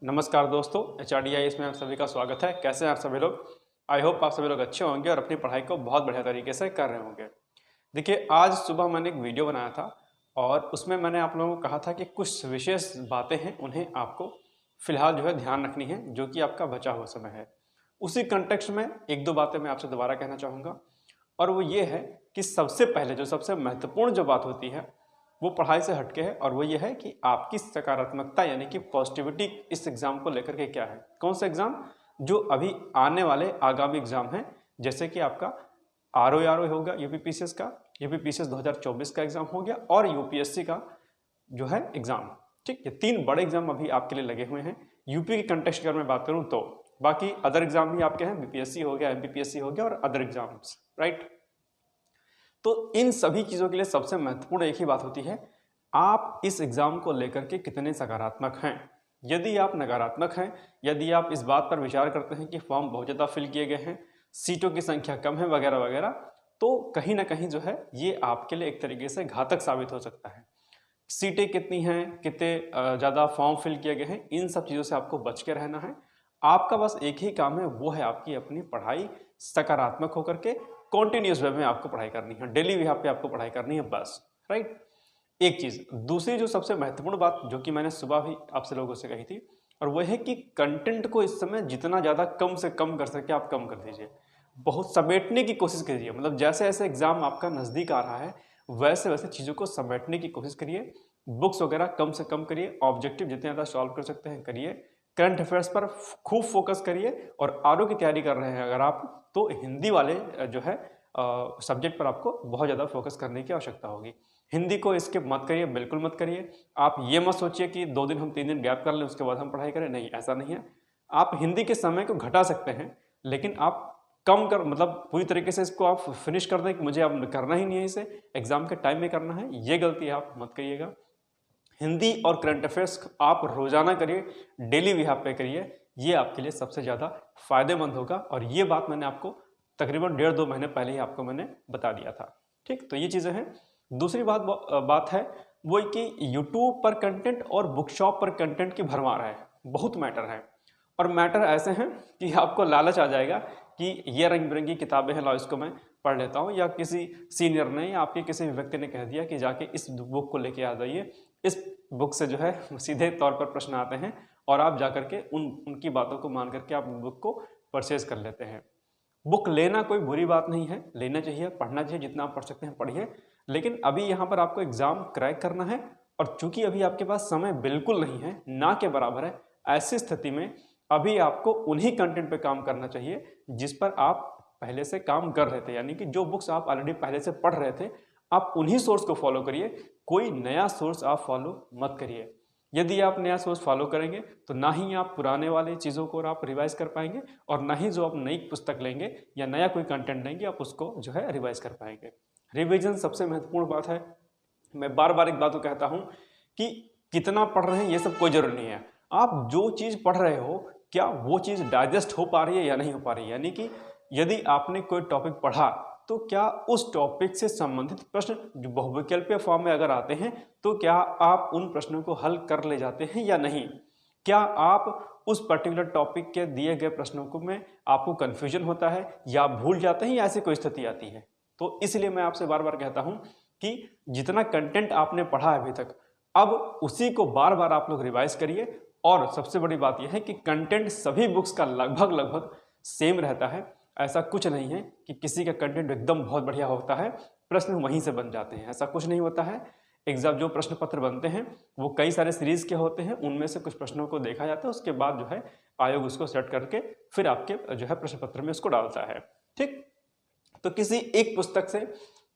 नमस्कार दोस्तों, HRDIS में आप सभी का स्वागत है। कैसे हैं आप सभी लोग? आई होप आप सभी लोग अच्छे होंगे और अपनी पढ़ाई को बहुत बढ़िया तरीके से कर रहे होंगे। देखिए, आज सुबह मैंने एक वीडियो बनाया था और उसमें मैंने आप लोगों को कहा था कि कुछ विशेष बातें हैं, उन्हें आपको फिलहाल जो है ध्यान रखनी है, जो कि आपका बचा हुआ समय है। उसी कंटेक्स्ट में एक दो बातें मैं आपसे दोबारा कहना चाहूँगा, और वो ये है कि सबसे पहले जो सबसे महत्वपूर्ण जो बात होती है वो पढ़ाई से हटके है, और वो ये है कि आपकी सकारात्मकता यानी कि पॉजिटिविटी इस एग्जाम को लेकर के क्या है। कौन सा एग्जाम? जो अभी आने वाले आगामी एग्जाम है, जैसे कि आपका RO होगा यूपीपीसीएस का, यूपीपीसीएस 2024 का एग्जाम हो गया, और यूपीएससी का जो है एग्जाम। ठीक, ये तीन बड़े एग्जाम अभी आपके लिए लगे हुए हैं। यूपी की कंटेक्स्ट अगर मैं बात करूं तो बाकी अदर एग्जाम भी आपके हैं, बीपीएससी हो गया, एमपीपीएससी हो गया और अदर एग्जाम्स, राइट। तो इन सभी चीज़ों के लिए सबसे महत्वपूर्ण एक ही बात होती है, आप इस एग्ज़ाम को लेकर के कितने सकारात्मक हैं। यदि आप नकारात्मक हैं, यदि आप इस बात पर विचार करते हैं कि फॉर्म बहुत ज़्यादा फिल किए गए हैं, सीटों की संख्या कम है वगैरह वगैरह, तो कहीं ना कहीं जो है ये आपके लिए एक तरीके से घातक साबित हो सकता है। सीटें कितनी हैं, कितने ज़्यादा फॉर्म फिल किए गए हैं, इन सब चीज़ों से आपको बच के रहना है। आपका बस एक ही काम है, वो है आपकी अपनी पढ़ाई सकारात्मक होकर के कॉन्टिन्यूस वे में आपको पढ़ाई करनी है, डेली यहाँ पे आपको पढ़ाई करनी है बस, राइट। एक चीज़ दूसरी जो सबसे महत्वपूर्ण बात जो कि मैंने सुबह भी आपसे लोगों से कही थी, और वह है कि कंटेंट को इस समय जितना ज़्यादा कम से कम कर सके आप कम कर दीजिए। बहुत समेटने की कोशिश करिए, मतलब जैसे जैसे एग्जाम आपका नज़दीक आ रहा है वैसे वैसे चीज़ों को समेटने की कोशिश करिए। बुक्स वगैरह कम से कम करिए, ऑब्जेक्टिव जितने ज़्यादा सॉल्व कर सकते हैं करिए, करंट अफेयर्स पर खूब फोकस करिए। और आरओ की तैयारी कर रहे हैं अगर आप, तो हिंदी वाले जो है सब्जेक्ट पर आपको बहुत ज़्यादा फोकस करने की आवश्यकता होगी। हिंदी को स्किप मत करिए, बिल्कुल मत करिए। आप ये मत सोचिए कि 2 दिन हम 3 दिन गैप कर लें उसके बाद हम पढ़ाई करें, नहीं, ऐसा नहीं है। आप हिंदी के समय को घटा सकते हैं, लेकिन आप कम कर, मतलब पूरी तरीके से इसको आप फिनिश कर दें कि मुझे अब करना ही नहीं है, इसे एग्जाम के टाइम में करना है, ये गलती आप मत करिएगा। हिंदी और करंट अफेयर्स आप रोजाना करिए, डेली भी आप पे करिए, ये आपके लिए सबसे ज़्यादा फायदेमंद होगा। और ये बात मैंने आपको तकरीबन 1.5-2 महीने पहले ही आपको मैंने बता दिया था। ठीक, तो ये चीज़ें हैं। दूसरी बात है वो कि यूट्यूब पर कंटेंट और बुक शॉप पर कंटेंट की भरमार है, बहुत मैटर है। और मैटर ऐसे हैं कि आपको लालच आ जाएगा कि ये रंग बिरंगी किताबें हैं, लो इसको मैं पढ़ लेता हूँ, या किसी सीनियर ने या आपके किसी व्यक्ति ने कह दिया कि जाके इस बुक को लेके आ जाइए, इस बुक से जो है सीधे तौर पर प्रश्न आते हैं, और आप जाकर के उनकी बातों को मान करके आप बुक को परचेज कर लेते हैं। बुक लेना कोई बुरी बात नहीं है, लेना चाहिए, पढ़ना चाहिए, जितना आप पढ़ सकते हैं पढ़िए। लेकिन अभी यहाँ पर आपको एग्जाम क्रैक करना है, और चूंकि अभी आपके पास समय बिल्कुल नहीं है, ना के बराबर है, ऐसी स्थिति में अभी आपको उन्हीं कंटेंट पे काम करना चाहिए जिस पर आप पहले से काम कर रहे थे, यानी कि जो बुक्स आप ऑलरेडी पहले से पढ़ रहे थे, आप उन्हीं सोर्स को फॉलो करिए, कोई नया सोर्स आप फॉलो मत करिए। यदि आप नया सोर्स फॉलो करेंगे तो ना ही आप पुराने वाले चीज़ों को आप रिवाइज कर पाएंगे, और ना ही जो आप नई पुस्तक लेंगे या नया कोई कंटेंट लेंगे आप उसको जो है रिवाइज कर पाएंगे। रिवीजन सबसे महत्वपूर्ण बात है। मैं बार बार एक बात को कहता हूँ कि कितना पढ़ रहे हैं ये सब कोई जरूरी नहीं है, आप जो चीज़ पढ़ रहे हो क्या वो चीज़ डाइजेस्ट हो पा रही है या नहीं हो पा रही है। यानी कि यदि आपने कोई टॉपिक पढ़ा तो क्या उस टॉपिक से संबंधित प्रश्न जो बहुविकल्पीय फॉर्म में अगर आते हैं तो क्या आप उन प्रश्नों को हल कर ले जाते हैं या नहीं। क्या आप उस पर्टिकुलर टॉपिक के दिए गए प्रश्नों को में आपको कन्फ्यूजन होता है या भूल जाते हैं या ऐसी कोई स्थिति आती है। तो इसलिए मैं आपसे बार बार कहता हूं कि जितना कंटेंट आपने पढ़ा है अभी तक, अब उसी को बार बार आप लोग रिवाइज करिए। और सबसे बड़ी बात यह है कि कंटेंट सभी बुक्स का लगभग लगभग सेम रहता है। ऐसा कुछ नहीं है कि किसी का कंटेंट एकदम बहुत बढ़िया होता है, प्रश्न वहीं से बन जाते हैं, ऐसा कुछ नहीं होता है। एग्जाम जो प्रश्न पत्र बनते हैं वो कई सारे सीरीज के होते हैं, उनमें से कुछ प्रश्नों को देखा जाता है, उसके बाद जो है आयोग उसको सेट करके फिर आपके जो है प्रश्न पत्र में उसको डालता है। ठीक, तो किसी एक पुस्तक से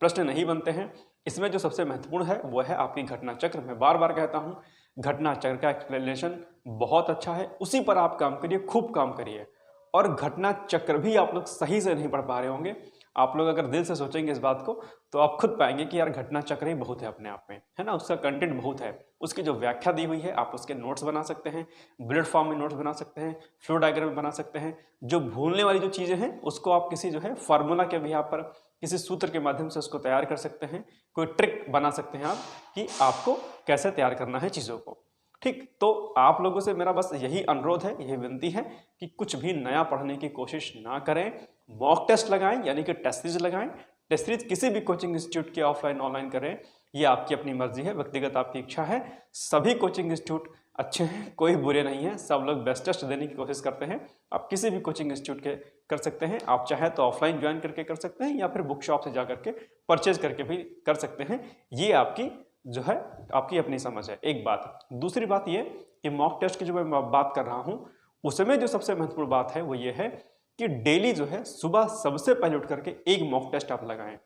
प्रश्न नहीं बनते हैं। इसमें जो सबसे महत्वपूर्ण है वो है आपकी घटना चक्र। मैं बार बार कहता हूँ घटना चक्र का एक्सप्लेनेशन बहुत अच्छा है, उसी पर आप काम करिए, खूब काम करिए। और घटना चक्र भी आप लोग सही से नहीं पढ़ पा रहे होंगे। आप लोग अगर दिल से सोचेंगे इस बात को तो आप खुद पाएंगे कि यार घटना चक्र ही बहुत है अपने आप में, है ना, उसका कंटेंट बहुत है, उसकी जो व्याख्या दी हुई है आप उसके नोट्स बना सकते हैं, बुलेट फॉर्म में नोट्स बना सकते हैं, फ्लो डायग्राम बना सकते हैं। जो भूलने वाली जो चीज़ें हैं उसको आप किसी जो है फार्मूला के भी यहाँ पर किसी सूत्र के माध्यम से उसको तैयार कर सकते हैं, कोई ट्रिक बना सकते हैं आप कि आपको कैसे तैयार करना है चीज़ों को। ठीक, तो आप लोगों से मेरा बस यही अनुरोध है, यही विनती है कि कुछ भी नया पढ़ने की कोशिश ना करें, मॉक टेस्ट लगाएं, यानी कि टेस्ट सीरीज लगाएं। टेस्ट सीरीज किसी भी कोचिंग इंस्टीट्यूट की ऑफलाइन ऑनलाइन करें, ये आपकी अपनी मर्जी है, व्यक्तिगत आपकी इच्छा है। सभी कोचिंग इंस्टीट्यूट अच्छे हैं, कोई बुरे नहीं हैं, सब लोग बेस्ट टेस्ट देने की कोशिश करते हैं। आप किसी भी कोचिंग इंस्टीट्यूट के कर सकते हैं, आप चाहे तो ऑफलाइन ज्वाइन करके कर सकते हैं या फिर बुक शॉप से जा करके परचेज करके भी कर सकते हैं। ये आपकी जो है आपकी अपनी समझ है, एक बात। दूसरी बात ये कि मॉक टेस्ट की जो मैं बात कर रहा हूँ उसमें जो सबसे महत्वपूर्ण बात है वो ये है कि डेली जो है सुबह सबसे पहले उठ करके एक मॉक टेस्ट आप लगाएं।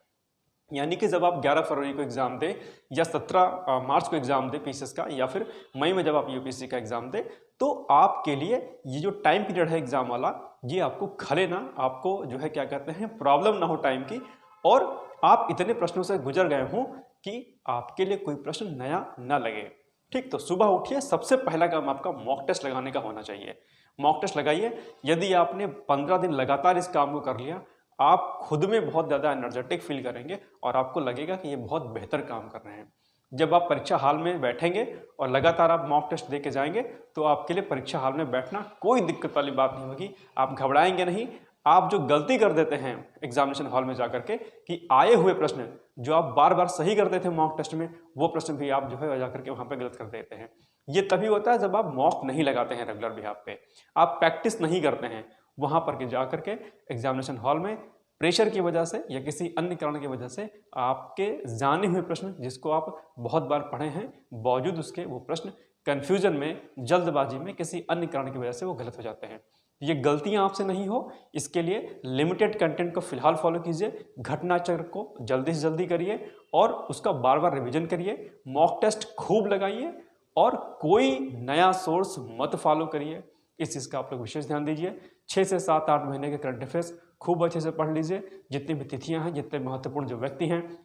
यानी कि जब आप 11 फरवरी को एग्जाम दें या 17 मार्च को एग्जाम दें पीसीएस का, या फिर मई में जब आप यूपीएससी का एग्जाम दें, तो आपके लिए ये जो टाइम पीरियड है एग्जाम वाला, ये आपको खले ना, आपको जो है क्या कहते हैं प्रॉब्लम ना हो टाइम की, और आप इतने प्रश्नों से गुजर गए हों कि आपके लिए कोई प्रश्न नया ना लगे। ठीक, तो सुबह उठिए, सबसे पहला काम आपका मॉक टेस्ट लगाने का होना चाहिए। मॉक टेस्ट लगाइए। यदि आपने 15 दिन लगातार इस काम को कर लिया, आप खुद में बहुत ज़्यादा एनर्जेटिक फील करेंगे और आपको लगेगा कि ये बहुत बेहतर काम कर रहे हैं। जब आप परीक्षा हॉल में बैठेंगे और लगातार आप मॉक टेस्ट दे के जाएंगे, तो आपके लिए परीक्षा हॉल में बैठना कोई दिक्कत वाली बात नहीं होगी। आप घबराएंगे नहीं। आप जो गलती कर देते हैं एग्जामिनेशन हॉल में जाकर के कि आए हुए प्रश्न जो आप बार बार सही करते थे मॉक टेस्ट में, वो प्रश्न भी आप जो है जाकर के वहाँ पे गलत कर देते हैं। ये तभी होता है जब आप मॉक नहीं लगाते हैं रेगुलर बिहाफ पे, आप प्रैक्टिस नहीं करते हैं वहाँ पर के जाकर के एग्जामिनेशन हॉल में। प्रेशर की वजह से या किसी अन्य कारण की वजह से आपके जाने हुए प्रश्न जिसको आप बहुत बार पढ़े हैं, बावजूद उसके वो प्रश्न कन्फ्यूजन में, जल्दबाजी में, किसी अन्य कारण की वजह से वो गलत हो जाते हैं। ये गलतियां आपसे नहीं हो, इसके लिए लिमिटेड कंटेंट को फिलहाल फॉलो कीजिए, घटनाचक्र को जल्दी से जल्दी करिए और उसका बार बार रिवीजन करिए, मॉक टेस्ट खूब लगाइए और कोई नया सोर्स मत फॉलो करिए। इस चीज़ का आप लोग विशेष ध्यान दीजिए। 6 से 7-8 महीने के करंट अफेयर्स खूब अच्छे से पढ़ लीजिए। जितनी भी तिथियां हैं, जितने महत्वपूर्ण जो व्यक्ति हैं,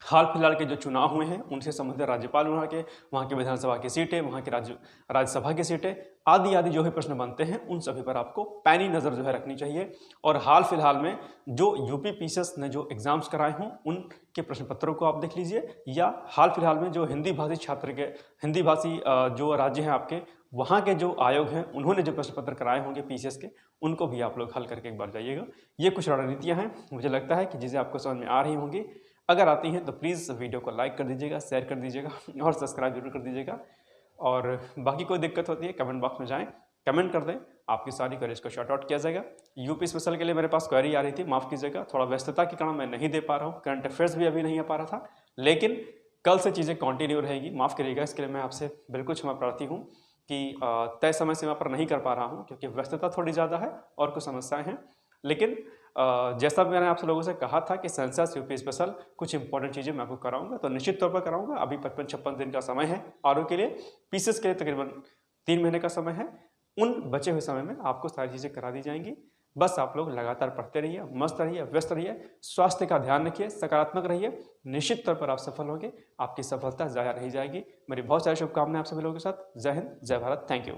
हाल फिलहाल के जो चुनाव हुए हैं उनसे संबंधित राज्यपाल वहाँ की विधानसभा की सीटें, वहाँ की राज्यसभा की सीटें आदि आदि जो भी प्रश्न बनते हैं उन सभी पर आपको पैनी नज़र जो है रखनी चाहिए। और हाल फिलहाल में जो यूपी पीसीएस ने जो एग्जाम्स कराए हों उनके प्रश्न पत्रों को आप देख लीजिए, या हाल फिलहाल में जो हिंदी भाषी छात्र के, हिंदी भाषी जो राज्य हैं आपके, वहाँ के जो आयोग हैं उन्होंने जो प्रश्न पत्र कराए होंगे पीसीएस के, उनको भी आप लोग हल करके एक बार जाइएगा। ये कुछ रणनीतियाँ हैं, मुझे लगता है कि जिसे आपको समझ में आ रही होंगी। अगर आती हैं तो प्लीज़ वीडियो को लाइक कर दीजिएगा, शेयर कर दीजिएगा और सब्सक्राइब जरूर कर दीजिएगा। और बाकी कोई दिक्कत होती है कमेंट बॉक्स में जाएं, कमेंट कर दें, आपकी सारी क्वेरीज को शॉर्ट आउट किया जाएगा। यूपी स्पेशल के लिए मेरे पास क्वेरी आ रही थी, माफ़ कीजिएगा, थोड़ा व्यस्तता के कारण मैं नहीं दे पा रहा हूँ, करंट अफेयर्स भी अभी नहीं आ पा रहा था, लेकिन कल से चीज़ें कंटिन्यू रहेगी। माफ़ करिएगा, इसके लिए मैं आपसे बिल्कुल क्षमा प्रार्थी हूँ कि तय समय सीमा पर नहीं कर पा रहा हूँ क्योंकि व्यस्तता थोड़ी ज़्यादा है और कुछ समस्याएं हैं। लेकिन जैसा मैंने आप लोगों से कहा था कि सेंसस यूपी स्पेशल कुछ इंपॉर्टेंट चीज़ें मैं आपको कराऊंगा, तो निश्चित तौर पर कराऊंगा। अभी 55-56 दिन का समय है आरओ के लिए, पीसीएस के लिए तकरीबन 3 महीने का समय है। उन बचे हुए समय में आपको सारी चीज़ें करा दी जाएंगी। बस आप लोग लगातार पढ़ते रहिए, मस्त रहिए, व्यस्त रहिए, स्वास्थ्य का ध्यान रखिए, सकारात्मक रहिए, निश्चित तौर पर आप सफल होंगे, आपकी सफलता ज़ाया रही जाएगी। मेरी बहुत सारी शुभकामनाएं आप सभी लोगों के साथ। जय हिंद, जय भारत, थैंक यू।